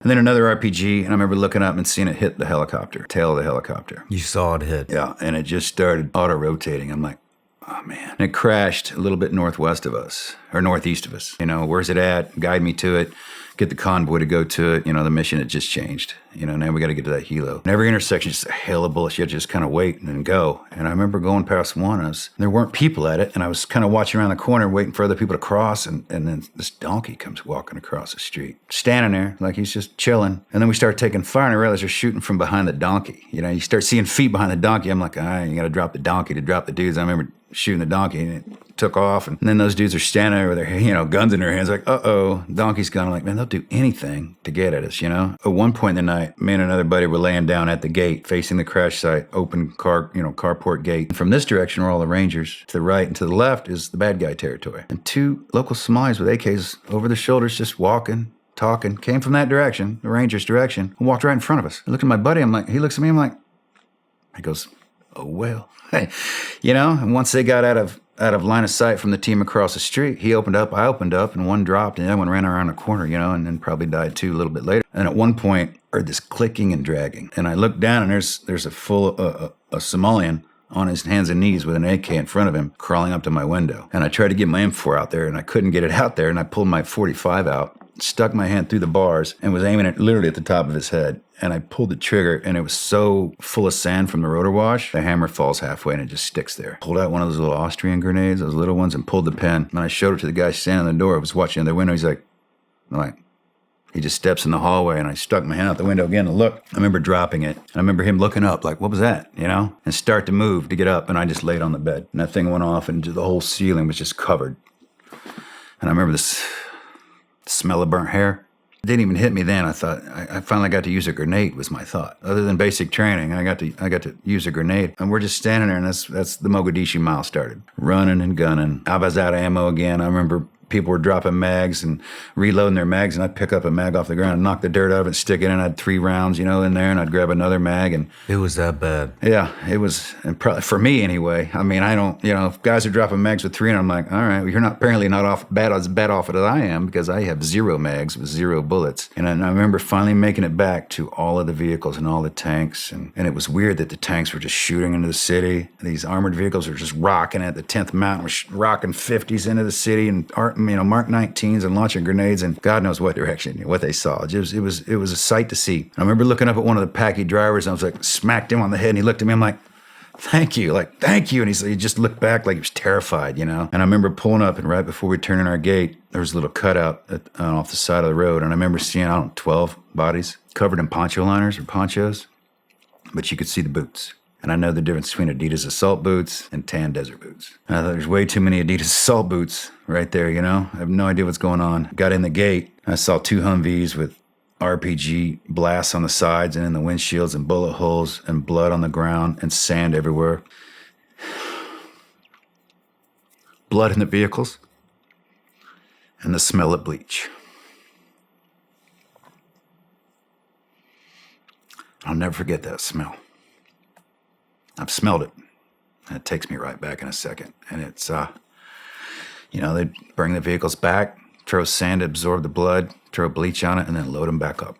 And then another RPG, and I remember looking up and seeing it hit the helicopter, tail of the helicopter. You saw it hit. Yeah, and it just started auto-rotating. I'm like, oh man. And it crashed a little bit northwest of us, or northeast of us. You know, where's it at? Guide me to it. Get the convoy to go to it. You know, the mission had just changed. You know, now we got to get to that helo. And every intersection, just a hail of bullets. You had to just kind of wait and then go. And I remember going past one. There weren't people at it. And I was kind of watching around the corner, waiting for other people to cross. And then this donkey comes walking across the street, standing there like he's just chilling. And then we start taking fire, and I realize they're shooting from behind the donkey. You know, you start seeing feet behind the donkey. I'm like, all right, you got to drop the donkey to drop the dudes. I remember shooting the donkey, and it took off. And then those dudes are standing there with their, you know, guns in their hands, like, uh-oh, donkey's gone. I'm like, man, they'll do anything to get at us, you know? At one point in the night, me and another buddy were laying down at the gate, facing the crash site, open carport gate. And from this direction are all the Rangers. To the right and to the left is the bad guy territory. And two local Somalis with AKs over their shoulders, just walking, talking, came from that direction, the Rangers' direction, and walked right in front of us. I looked at my buddy, he looks at me, I'm like, he goes, oh, well. Hey, you know, and once they got out of line of sight from the team across the street, he opened up, I opened up, and one dropped, and the other one ran around the corner, you know, and then probably died too a little bit later. And at one point, I heard this clicking and dragging, and I looked down, and there's a Somalian on his hands and knees with an AK in front of him, crawling up to my window. And I tried to get my M4 out there, and I couldn't get it out there, and I pulled my .45 out, stuck my hand through the bars, and was aiming it literally at the top of his head. And I pulled the trigger, and it was so full of sand from the rotor wash, the hammer falls halfway and it just sticks there. Pulled out one of those little Austrian grenades, those little ones, and pulled the pin. And I showed it to the guy standing on the door. I was watching in the window. He's like, he just steps in the hallway, and I stuck my hand out the window again to look. I remember dropping it. I remember him looking up like, what was that, you know? And start to move to get up, and I just laid on the bed. And that thing went off, and the whole ceiling was just covered. And I remember this smell of burnt hair. It didn't even hit me then. I thought, I finally got to use a grenade was my thought. Other than basic training, I got to use a grenade. And we're just standing there, and that's the Mogadishu mile started. Running and gunning. I was out of ammo again. I remember people were dropping mags and reloading their mags, and I'd pick up a mag off the ground and knock the dirt out of it and stick it in. I had 3 rounds, you know, in there, and I'd grab another mag. And it was that bad. Yeah, it was, and probably for me anyway. I mean, I don't, you know, if guys are dropping mags with 3, and I'm like, all right, well, you're apparently not as bad off it as I am, because I have 0 mags with 0 bullets. And I remember finally making it back to all of the vehicles and all the tanks, and it was weird that the tanks were just shooting into the city. These armored vehicles were just rocking at the 10th Mountain, was rocking 50s into the city, and Mark 19s and launching grenades, and God knows what direction, what they saw. It was a sight to see. I remember looking up at one of the Packy drivers, and I was like, smacked him on the head, and he looked at me. I'm like, thank you. And he just looked back like he was terrified, you know. And I remember pulling up, and right before we turned in our gate, there was a little cutout off the side of the road, and I remember seeing, 12 bodies covered in poncho liners or ponchos, but you could see the boots. And I know the difference between Adidas assault boots and tan desert boots. And I thought there's way too many Adidas assault boots right there, you know? I have no idea what's going on. Got in the gate. I saw 2 Humvees with RPG blasts on the sides and in the windshields and bullet holes and blood on the ground and sand everywhere. Blood in the vehicles and the smell of bleach. I'll never forget that smell. I've smelled it, and it takes me right back in a second. And it's, they bring the vehicles back, throw sand to absorb the blood, throw bleach on it, and then load them back up.